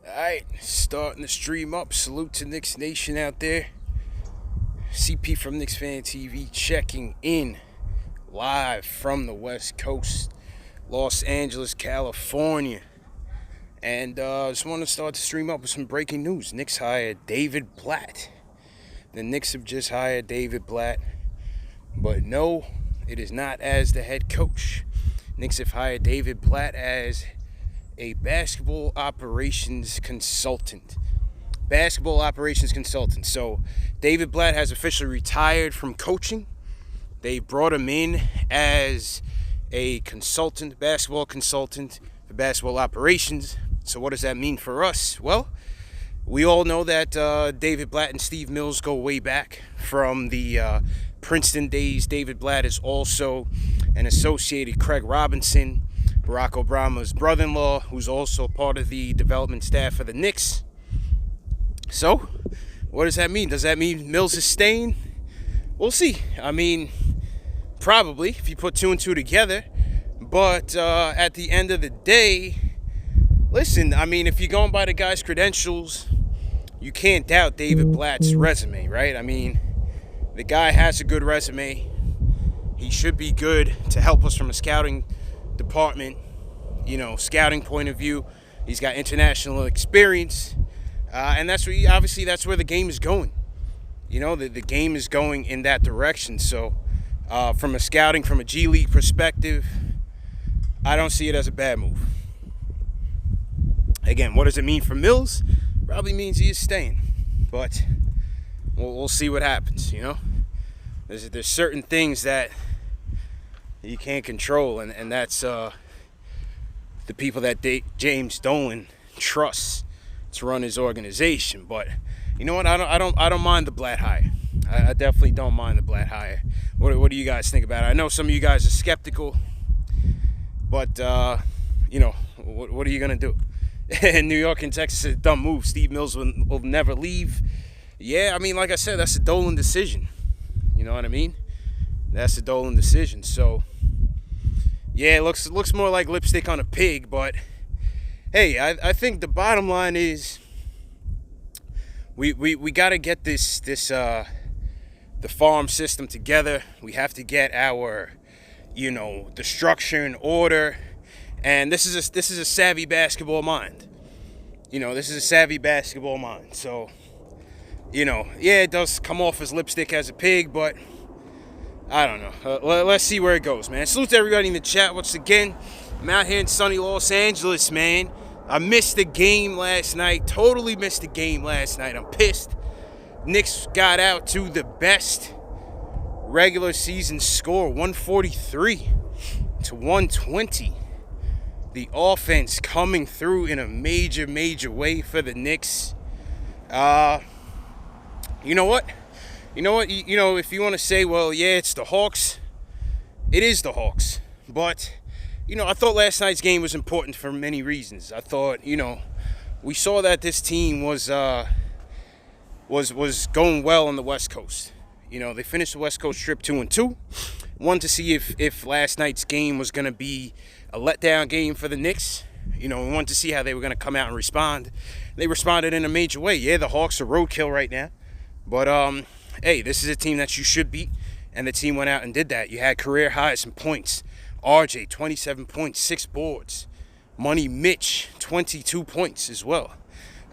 Alright, starting the stream up. Salute to Knicks Nation out there. CP from KnicksFanTV checking in live from the West Coast, Los Angeles, California. And just want to start the stream up with some breaking news. Knicks hired David Blatt. The Knicks have just hired David Blatt. But no, it is not as the head coach. Knicks have hired David Blatt as a basketball operations consultant. So David Blatt has officially retired from coaching. They brought him in as a consultant, basketball consultant for basketball operations. So what does that mean for us? Well, we all know that David Blatt and Steve Mills go way back from the Princeton days. David Blatt is also an associated Craig Robinson, Barack Obama's brother-in-law, who's also part of the development staff for the Knicks. So, what does that mean? Does that mean Mills is staying? We'll see. I mean, probably, if you put two and two together. But at the end of the day, listen, I mean, if you're going by the guy's credentials, you can't doubt David Blatt's resume, right? I mean, the guy has a good resume. He should be good to help us from a scouting department, scouting point of view. He's got international experience, and that's where the game is going. The game is going in that direction. So from a G League perspective, I don't see it as a bad move. Again, what does it mean for Mills? Probably means he is staying, but we'll see what happens. There's certain things that you can't control, and that's the people that James Dolan trusts to run his organization. But you know what? I don't mind the Blatt hire. I definitely don't mind the Blatt hire. What do you guys think about it? I know some of you guys are skeptical, but what are you gonna do? New York and Texas is a dumb move. Steve Mills will never leave. Yeah, I mean, like I said, that's a Dolan decision. You know what I mean? That's a Dolan decision. So, yeah, it looks more like lipstick on a pig. But, hey, I think the bottom line is we got to get the farm system together. We have to get our, the structure in order. And this is a savvy basketball mind. This is a savvy basketball mind. So, yeah, it does come off as lipstick as a pig, but I don't know. Let's see where it goes, man. Salute to everybody in the chat once again. I'm out here in sunny Los Angeles, man. I missed the game last night. Totally missed the game last night. I'm pissed. Knicks got out to the best regular season score, 143 to 120. The offense coming through in a major, major way for the Knicks. You know what? If you want to say, well, yeah, it's the Hawks, it is the Hawks. But, I thought last night's game was important for many reasons. I thought, we saw that this team was going well on the West Coast. They finished the West Coast trip 2-2. Wanted to see if last night's game was going to be a letdown game for the Knicks. We wanted to see how they were going to come out and respond. They responded in a major way. Yeah, the Hawks are roadkill right now. But, hey, this is a team that you should beat, and the team went out and did that. You had career highs in points. RJ, 27 points, 6 boards. Money Mitch, 22 points as well.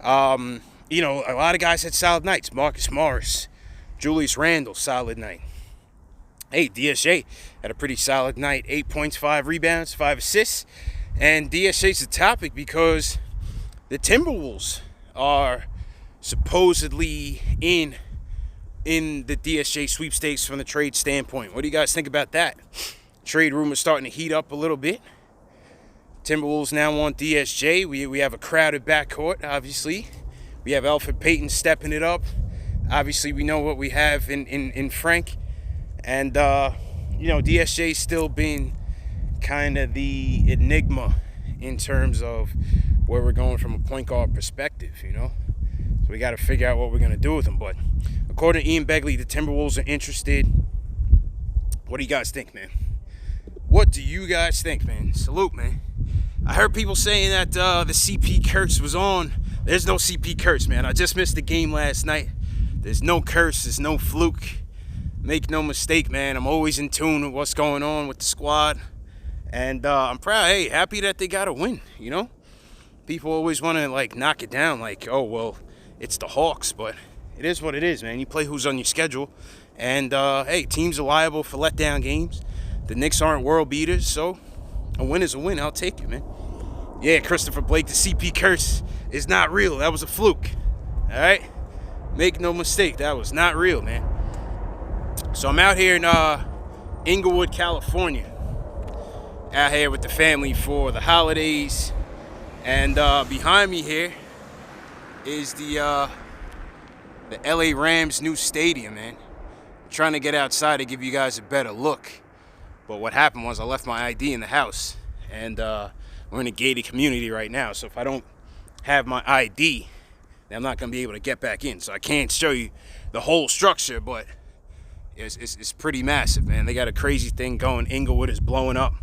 A lot of guys had solid nights. Marcus Morris, Julius Randle, solid night. Hey, DSJ had a pretty solid night. 8 points, 5 rebounds, 5 assists. And DSJ's the topic because the Timberwolves are supposedly in the DSJ sweepstakes from the trade standpoint. What do you guys think about that? Trade rumors starting to heat up a little bit. Timberwolves now want DSJ. We have a crowded backcourt, obviously. We have Elfrid Payton stepping it up. Obviously, we know what we have in Frank. And, DSJ's still been kind of the enigma in terms of where we're going from a point guard perspective, So we got to figure out what we're going to do with him. But according to Ian Begley, the Timberwolves are interested. What do you guys think, man? What do you guys think, man? Salute, man. I heard people saying that the CP curse was on there's no CP curse, man. I just missed the game last night. There's no curse. There's no fluke. Make no mistake, man. I'm always in tune with what's going on with the squad. And I'm proud. Hey, happy that they got a win, you know? People always want to, like, knock it down like, oh, well, it's the Hawks. But it is what it is, man. You play who's on your schedule. And, hey, teams are liable for letdown games. The Knicks aren't world beaters, so a win is a win. I'll take it, man. Yeah, Christopher Blake, the CP curse is not real. That was a fluke. All right? Make no mistake, that was not real, man. So I'm out here in Inglewood, California. Out here with the family for the holidays. And behind me here is the LA Rams' new stadium, man. I'm trying to get outside to give you guys a better look. But what happened was I left my ID in the house. And we're in a gated community right now. So if I don't have my ID, then I'm not going to be able to get back in. So I can't show you the whole structure, but it's pretty massive, man. They got a crazy thing going. Inglewood is blowing up.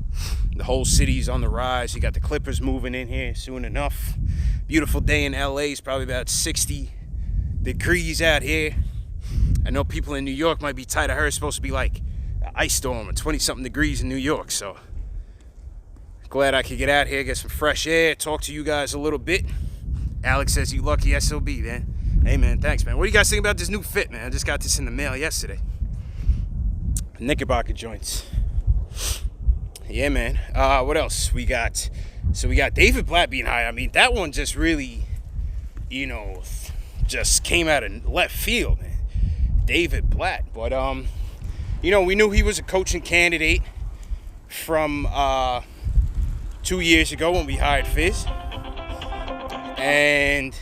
The whole city's on the rise. You got the Clippers moving in here soon enough. Beautiful day in LA. It's probably about 60 degrees out here. I know people in New York might be tired of her. It's supposed to be like an ice storm or 20-something degrees in New York. So glad I could get out here, get some fresh air, talk to you guys a little bit. Alex says you lucky SOB, man. Hey, man, thanks, man. What do you guys think about this new fit, man? I just got this in the mail yesterday. Knickerbocker joints. Yeah, man. What else we got? So we got David Blatt being hired. I mean, that one just really, you know, just came out of left field, man. David Blatt. But, you know, we knew he was a coaching candidate from 2 years ago when we hired Fizz. And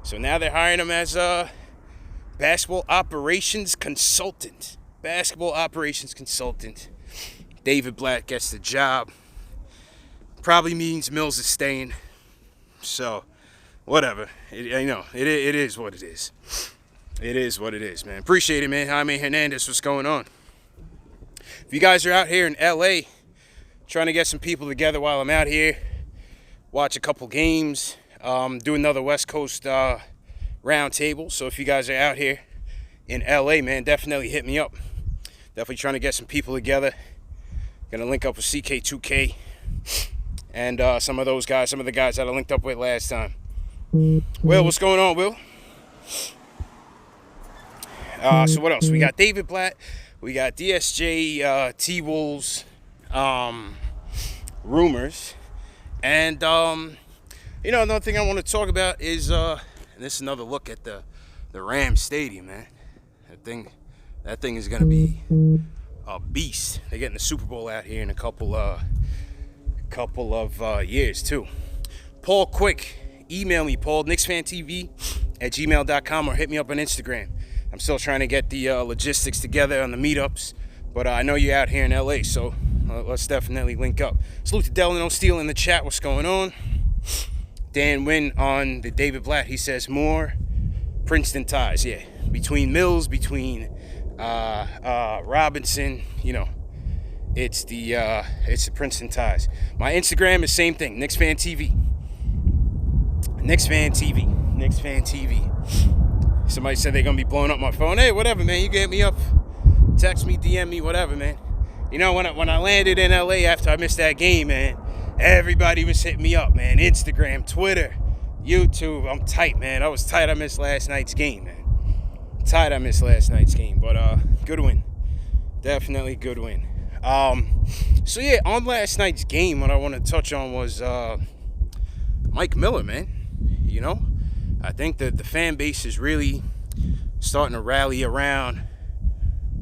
so now they're hiring him as a basketball operations consultant. Basketball operations consultant. David Blatt gets the job. Probably means Mills is staying. So, whatever. It is what it is. It is what it is, man. Appreciate it, man. Jaime Hernandez, what's going on? If you guys are out here in LA trying to get some people together while I'm out here, watch a couple games, do another West Coast round table. So if you guys are out here in LA, man, definitely hit me up. Definitely trying to get some people together. Gonna link up with CK2K and some of those guys, some of the guys that I linked up with last time. Will, what's going on, Will? So what else? We got David Blatt. We got DSJ, T-Wolves, rumors. And, you know, another thing I want to talk about is, and this is another look at the Rams Stadium, man. That thing is going to be a beast. They're getting the Super Bowl out here in a couple of years, too. Paul Quick, email me, Paul, KnicksFanTV@gmail.com, or hit me up on Instagram. I'm still trying to get the logistics together on the meetups, but I know you're out here in LA, so let's definitely link up. Salute to Delano Steele in the chat. What's going on? Dan Wynn on the David Blatt. He says more Princeton ties. Yeah, between Mills, between Robinson. You know, it's the Princeton ties. My Instagram is same thing. KnicksFanTV. KnicksFanTV. Somebody said they're gonna be blowing up my phone. Hey, whatever, man. You can hit me up, text me, DM me, whatever, man. You know, when I landed in LA after I missed that game, man, everybody was hitting me up, man. Instagram, Twitter, YouTube. I'm tight, man. I was tight. I missed last night's game, man. Tight. I missed last night's game, but good win. Definitely good win. So yeah, on last night's game, what I want to touch on was Mike Miller, man. You know, I think that the fan base is really starting to rally around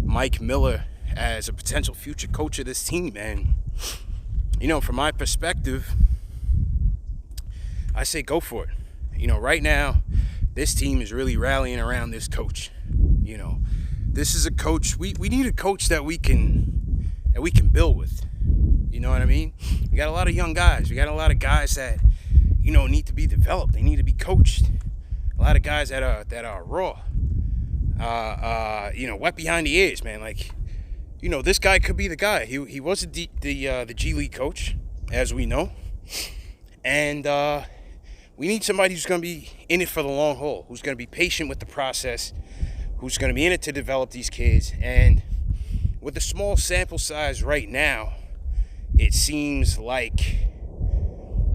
Mike Miller as a potential future coach of this team, man. You know, from my perspective, I say go for it. You know, right now, this team is really rallying around this coach. You know, this is a coach. We need a coach that we can build with. You know what I mean? We got a lot of young guys. We got a lot of guys that, you know, need to be developed. They need to be coached. A lot of guys that are raw. You know, wet behind the ears, man. Like, you know, this guy could be the guy. He was the G League coach, as we know. And We need somebody who's going to be in it for the long haul, who's going to be patient with the process, who's going to be in it to develop these kids. And with a small sample size right now, it seems like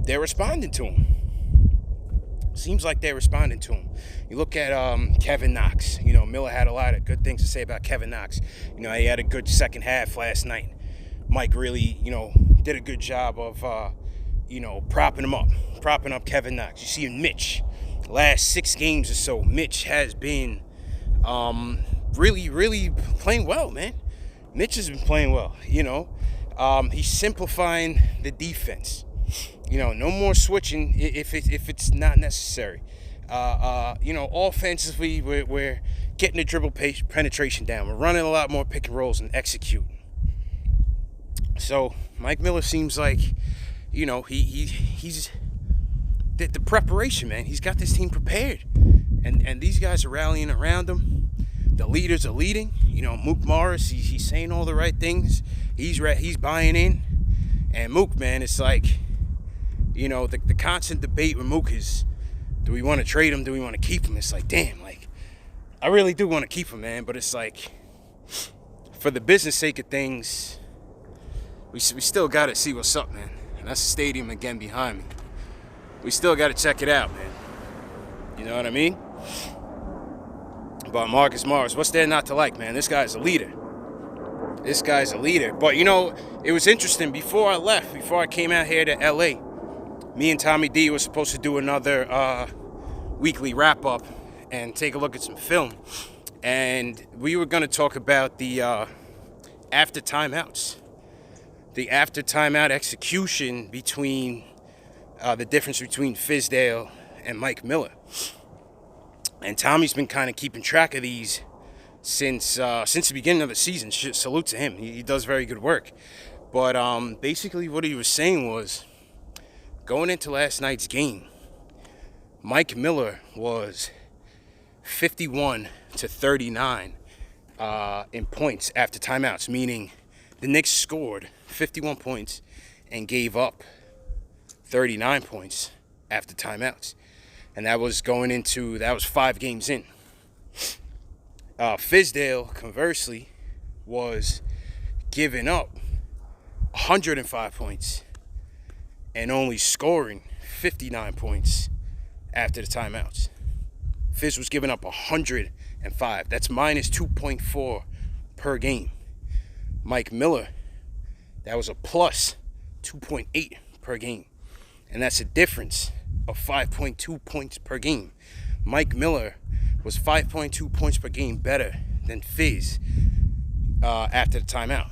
they're responding to him. Seems like they're responding to him. You look at Kevin Knox. You know, Miller had a lot of good things to say about Kevin Knox. You know, he had a good second half last night. Mike really, did a good job of, propping up Kevin Knox. You see Mitch, last 6 games or so, Mitch has been really, really playing well, man. Mitch has been playing well, He's simplifying the defense. No more switching if it's not necessary. Offensively, we're getting the dribble penetration down. We're running a lot more pick and rolls and execute. So Mike Miller seems like, he's the preparation, man. He's got this team prepared, and these guys are rallying around him. The leaders are leading. Mook Morris, he's saying all the right things. He's buying in, and Mook, man, it's like, the constant debate with Mook is, do we want to trade him? Do we want to keep him? It's like, damn, I really do want to keep him, man. But it's like, for the business sake of things, we still got to see what's up, man. And that's the stadium again behind me. We still got to check it out, man. You know what I mean? But Marcus Morris, what's there not to like, man? This guy's a leader. But, it was interesting. Before I came out here to L.A., me and Tommy D were supposed to do another weekly wrap-up and take a look at some film. And we were going to talk about the after timeouts. The after timeout execution between the difference between Fizdale and Mike Miller. And Tommy's been kind of keeping track of these since the beginning of the season. Salute to him. He does very good work. But basically what he was saying was, going into last night's game, Mike Miller was 51-39 in points after timeouts, meaning the Knicks scored 51 points and gave up 39 points after timeouts. And that was 5 games in. Fizdale, conversely, was giving up 105 points and only scoring 59 points after the timeouts. Fizz was giving up 105. That's minus 2.4 per game. Mike Miller, that was a plus 2.8 per game. And that's a difference of 5.2 points per game. Mike Miller was 5.2 points per game better than Fizz after the timeout.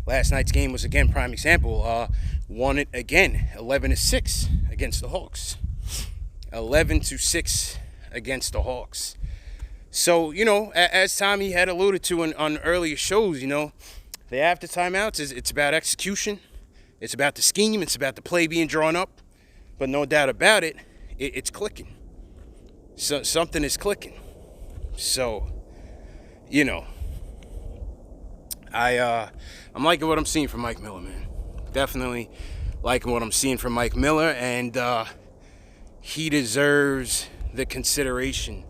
Last night's game was, again, prime example. Won it again, 11-6 against the Hawks. 11-6 against the Hawks. So, as Tommy had alluded to on earlier shows, the after timeouts, it's about execution. It's about the scheme. It's about the play being drawn up. But no doubt about it, it's clicking. So something is clicking. So, I'm liking what I'm seeing from Mike Miller, man. Definitely liking what I'm seeing from Mike Miller, and he deserves the consideration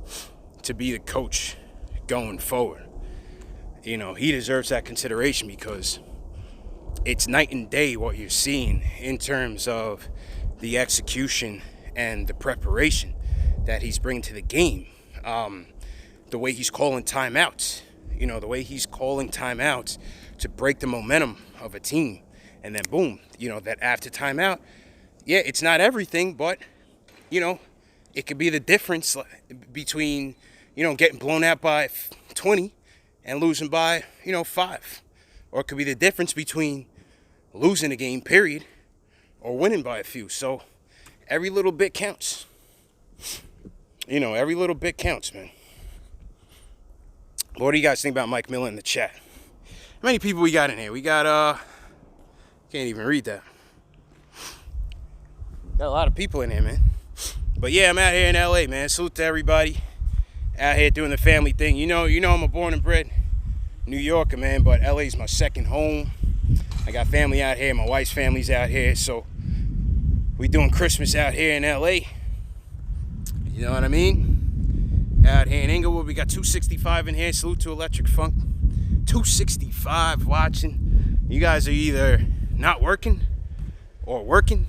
to be the coach going forward. He deserves that consideration because it's night and day what you're seeing in terms of the execution and the preparation that he's bringing to the game. The way he's calling timeouts, the way he's calling timeouts to break the momentum of a team. And then boom, that after timeout, yeah, it's not everything, but, it could be the difference between, getting blown out by 20 and losing by, 5. Or it could be the difference between losing a game, period, or winning by a few. So every little bit counts. Every little bit counts, man. What do you guys think about Mike Miller in the chat? How many people we got in here? We got, can't even read that. Got a lot of people in here, man. But yeah, I'm out here in LA, man. Salute to everybody. Out here doing the family thing. I'm a born and bred New Yorker, man, but LA's my second home. I got family out here. My wife's family's out here. So, We doing Christmas out here in LA. You know what I mean? Out here in Inglewood, we got 265 in here. Salute to Electric Funk. 265 watching. You guys are either not working or working.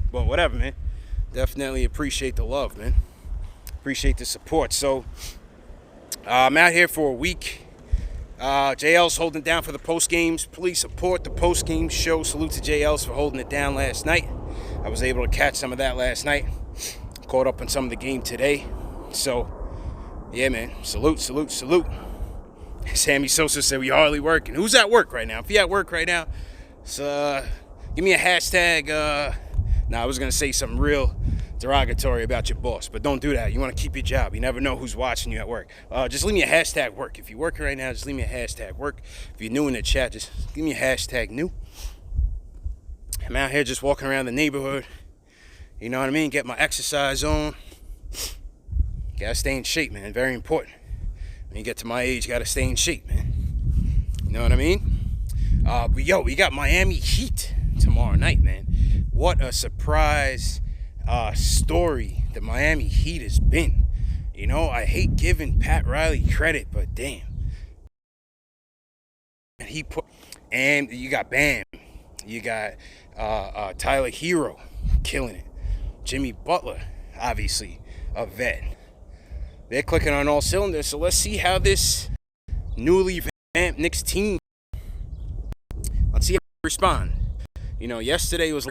But whatever, man. Definitely appreciate the love, man. Appreciate the support. So, I'm out here for a week. JL's holding it down for the post games. Please support the post game show. Salute to JL's for holding it down last night. I was able to catch some of that last night. Caught up on some of the game today. So, yeah, man. Salute. Sammy Sosa said we hardly working. Who's at work right now? If you're at work right now, so give me a hashtag. I was going to say something real derogatory about your boss, but don't do that. You want to keep your job. You never know who's watching you at work. Just leave me a hashtag work. If you're working right now, just leave me a hashtag work. If you're new in the chat, just give me a hashtag new. I'm out here just walking around the neighborhood. You know what I mean? Get my exercise on. Gotta stay in shape, man. Very important. When you get to my age, you gotta stay in shape, man. You know what I mean? But we got Miami Heat tomorrow night, man. What a surprise story the Miami Heat has been. You know, I hate giving Pat Riley credit, but damn. And you got Bam. You got Tyler Hero killing it. Jimmy Butler, obviously, a vet. They're clicking on all cylinders, so let's see how this newly vamped Knicks team, let's see how they respond. You know, yesterday was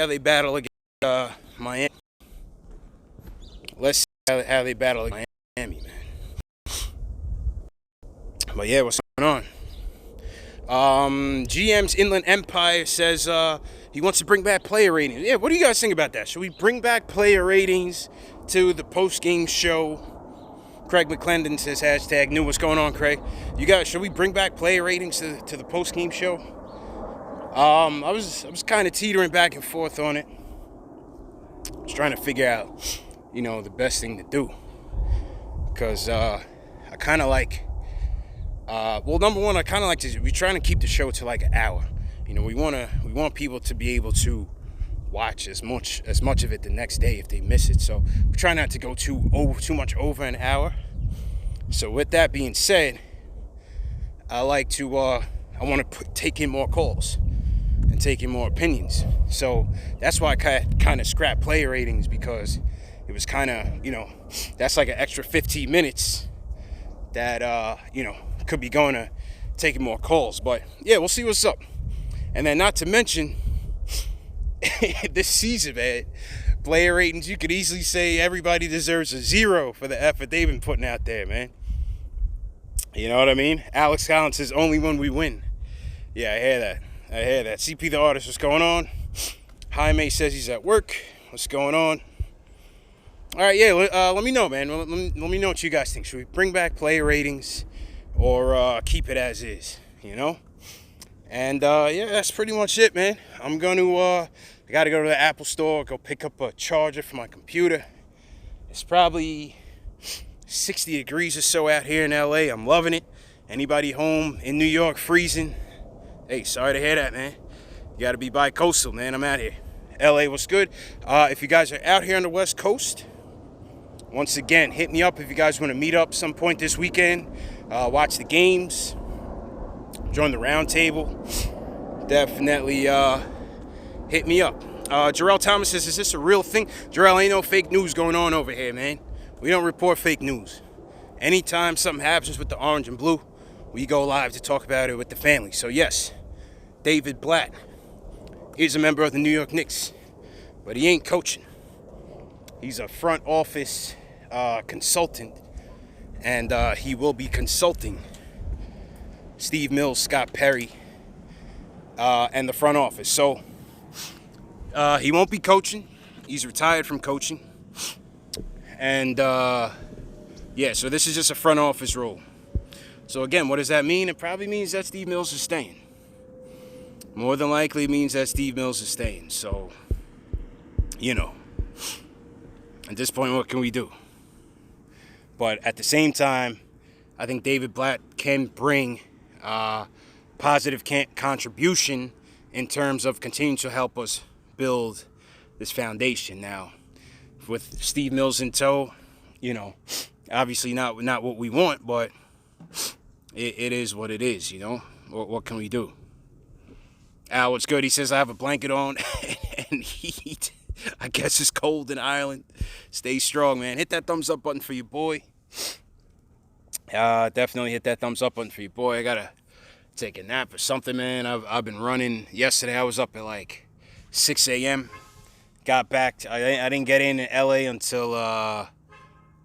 how they battle against Miami. Let's see how they battle against Miami, man. But yeah, what's going on? GM's Inland Empire says he wants to bring back player ratings. Yeah, what do you guys think about that? Should we bring back player ratings to the post-game show? Craig McClendon says hashtag new. What's going on, Craig? You guys, should we bring back player ratings to the post-game show? I was kind of teetering back and forth on it. I was trying to figure out, you know, the best thing to do. Because I kind of like, number one, I kind of like to, we're trying to keep the show to like an hour. You know, we want people to be able to watch as much of it the next day if they miss it. So we try not to go too much over an hour. So with that being said, I want to take in more calls and take in more opinions. So that's why I kind of scrapped player ratings, because it was kind of, you know, that's like an extra 15 minutes that could be going to taking more calls. But yeah, we'll see what's up. And then not to mention, this season, man, player ratings, you could easily say everybody deserves a 0 for the effort they've been putting out there, man. You know what I mean? Alex Collins says only when we win. Yeah, I hear that. CP the artist, what's going on? Jaime says he's at work. What's going on? All right, yeah, let me know, man. Let me know what you guys think. Should we bring back player ratings or keep it as is, you know? And, yeah, that's pretty much it, man. I'm going to, I got to go to the Apple store, go pick up a charger for my computer. It's probably 60 degrees or so out here in LA. I'm loving it. Anybody home in New York freezing? Hey, sorry to hear that, man. You got to be bi-coastal, man. I'm out here. LA, what's good? If you guys are out here on the West Coast, once again, hit me up if you guys want to meet up some point this weekend. Watch the games. Join the round table. Definitely hit me up. Jarrell Thomas says, is this a real thing? Jarrell, ain't no fake news going on over here, man. We don't report fake news. Anytime something happens with the orange and blue, we go live to talk about it with the family. So yes, David Blatt is a member of the New York Knicks, but he ain't coaching. He's a front office consultant, and he will be consulting Steve Mills, Scott Perry, and the front office. So he won't be coaching. He's retired from coaching. And yeah, so this is just a front office role. So again, what does that mean? It probably means that Steve Mills is staying. More than likely, it means that Steve Mills is staying. So, you know, at this point, what can we do? But at the same time, I think David Blatt can bring positive contribution in terms of continuing to help us build this foundation. Now, with Steve Mills in tow, obviously not what we want, but it is what it is, What can we do? Al, what's good? He says, I have a blanket on and heat. I guess it's cold in Ireland. Stay strong, man. Hit that thumbs up button for your boy. Definitely hit that thumbs up button for your boy. I gotta take a nap or something, man. I've been running. Yesterday I was up at like 6 a.m. Got back. I didn't get in LA until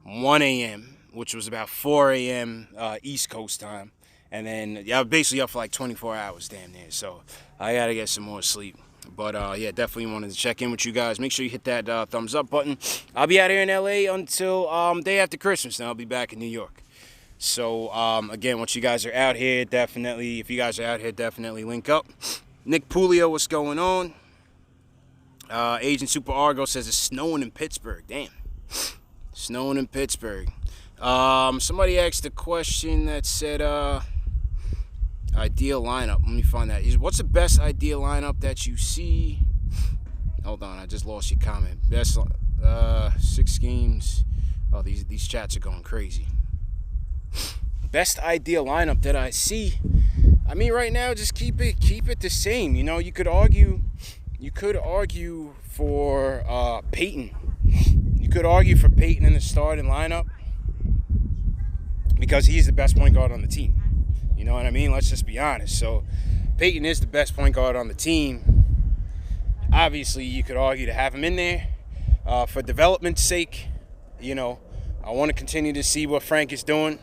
1 a.m., which was about 4 a.m. East Coast time. And then I was basically up for like 24 hours damn near. So I gotta get some more sleep. But yeah, definitely wanted to check in with you guys. Make sure you hit that thumbs up button. I'll be out here in LA until day after Christmas. Now I'll be back in New York. So again, once you guys are out here, definitely, if you guys are out here, definitely link up. Nick Pulio, what's going on? Agent Super Argo says it's snowing in Pittsburgh. Damn. Snowing in Pittsburgh. Somebody asked a question that said, ideal lineup. Let me find that. What's the best ideal lineup that you see? Hold on, I just lost your comment. Best 6 games. Oh, these chats are going crazy. Best ideal lineup that I see. I mean, right now, just keep it the same. You could argue for Peyton. You could argue for Peyton in the starting lineup because he's the best point guard on the team. You know what I mean? Let's just be honest. So Peyton is the best point guard on the team. Obviously, you could argue to have him in there for development's sake. I want to continue to see what Frank is doing.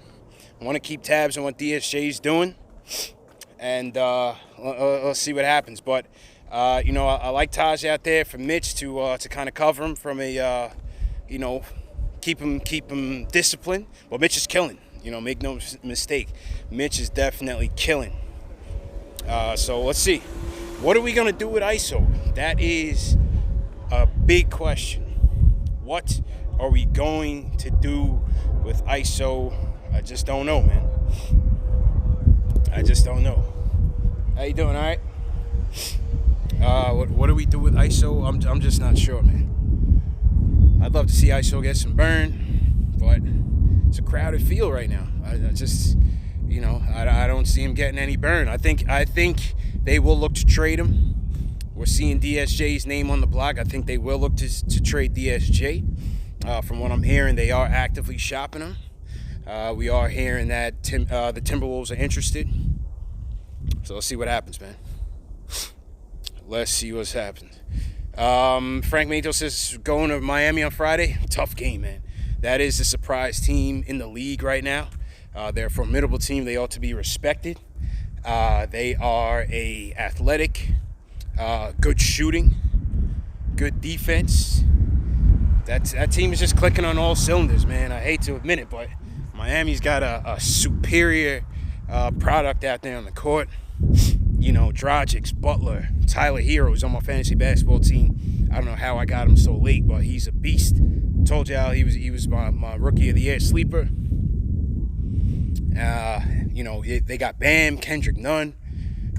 I want to keep tabs on what DSJ is doing. And let's see what happens. But, I like Taj out there for Mitch to kind of cover him from a, keep him disciplined. Well, Mitch is killing. Make no mistake. Mitch is definitely killing. So let's see. What are we going to do with ISO? That is a big question. What are we going to do with ISO? I just don't know, man. I just don't know. How you doing, all right? What do we do with ISO? I'm just not sure, man. I'd love to see ISO get some burn, but it's a crowded field right now. I don't see him getting any burn. I think they will look to trade him. We're seeing DSJ's name on the block. I think they will look to trade DSJ. From what I'm hearing, they are actively shopping him. We are hearing that the Timberwolves are interested. So let's see what happens, man. Let's see what's happened. Frank Mato says going to Miami on Friday. Tough game, man. That is the surprise team in the league right now. They're a formidable team. They ought to be respected. They are a athletic, good shooting, good defense. That team is just clicking on all cylinders, man. I hate to admit it, but Miami's got a superior product out there on the court. Dragic, Butler, Tyler Hero is on my fantasy basketball team. I don't know how I got him so late, but he's a beast. Told y'all he was my rookie of the year sleeper. They got Bam, Kendrick Nunn.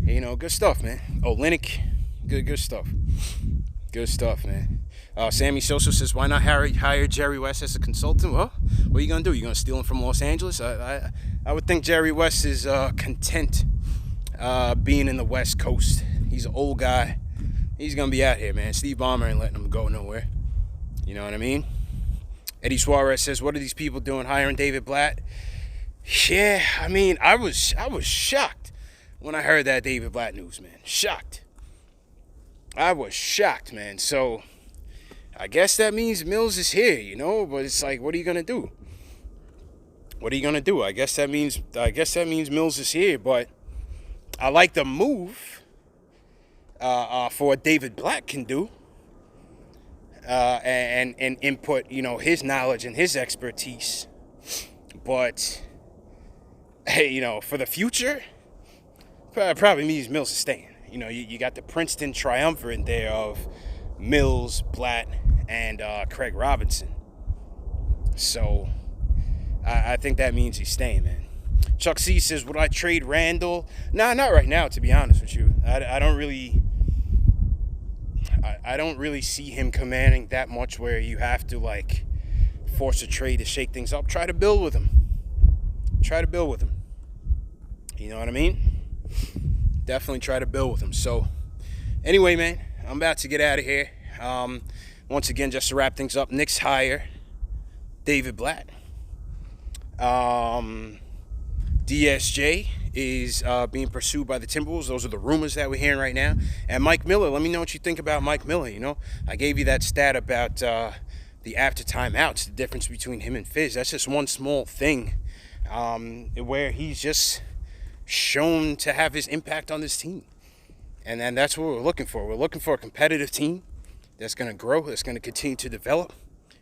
Good stuff, man. Olynyk, good stuff. Good stuff, man. Sammy Sosa says, why not hire Jerry West as a consultant? Well, what are you going to do? You going to steal him from Los Angeles? I would think Jerry West is content being in the West Coast. He's an old guy. He's going to be out here, man. Steve Ballmer ain't letting him go nowhere. You know what I mean? Eddie Suarez says, what are these people doing hiring David Blatt? Yeah, I mean, I was shocked when I heard that David Blatt news, man. Shocked. I was shocked, man. So I guess that means Mills is here, but it's like, what are you going to do? What are you going to do? I guess that means Mills is here, but I like the move for what David Blatt can do and input, his knowledge and his expertise. But, hey, for the future, probably means Mills is staying. You got the Princeton triumvirate there of Mills, Blatt, and Craig Robinson. So I think that means he's staying, man. Chuck C says, would I trade Randall? Nah, not right now, to be honest with you. I don't really I don't really see him commanding that much where you have to, like, force a trade to shake things up. Try to build with him. You know what I mean? Definitely try to build with him. So, anyway, man, I'm about to get out of here. Once again, just to wrap things up, Knicks hire David Blatt. DSJ is being pursued by the Timberwolves. Those are the rumors that we're hearing right now. And Mike Miller, let me know what you think about Mike Miller. You know, I gave you that stat about the after timeouts, the difference between him and Fizz. That's just one small thing where he's just shown to have his impact on this team. And then that's what we're looking for. We're looking for a competitive team that's going to grow, that's going to continue to develop,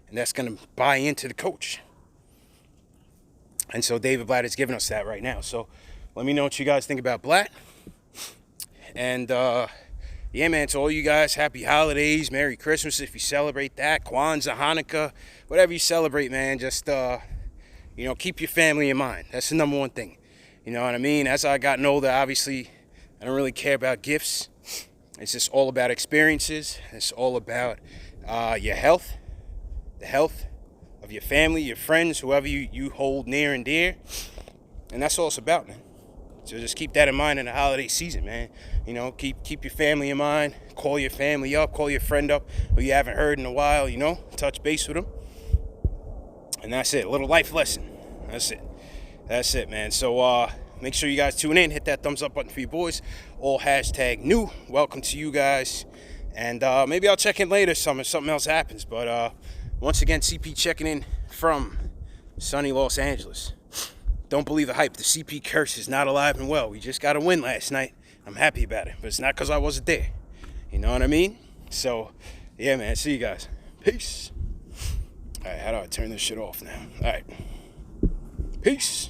and that's going to buy into the coach. And so David Blatt is giving us that right now. So let me know what you guys think about Blatt. And yeah, man, to all you guys, happy holidays, Merry Christmas if you celebrate that, Kwanzaa, Hanukkah, whatever you celebrate, man. Just, you know, keep your family in mind. That's the number one thing. You know what I mean? As I gotten older, obviously, I don't really care about gifts. It's just all about experiences. It's all about your health, the health of your family, your friends, whoever you hold near and dear. And that's all it's about, man. So just keep that in mind in the holiday season, man. You know, keep your family in mind. Call your family up. Call your friend up who you haven't heard in a while, you know. Touch base with them. And that's it. A little life lesson. That's it, man. So make sure you guys tune in. Hit that thumbs up button for you boys. All #new. Welcome to you guys. And maybe I'll check in later if something else happens. But once again, CP checking in from sunny Los Angeles. Don't believe the hype. The CP curse is not alive and well. We just got a win last night. I'm happy about it. But it's not because I wasn't there. You know what I mean? So, yeah, man. See you guys. Peace. All right, how do I turn this shit off now? All right. Peace.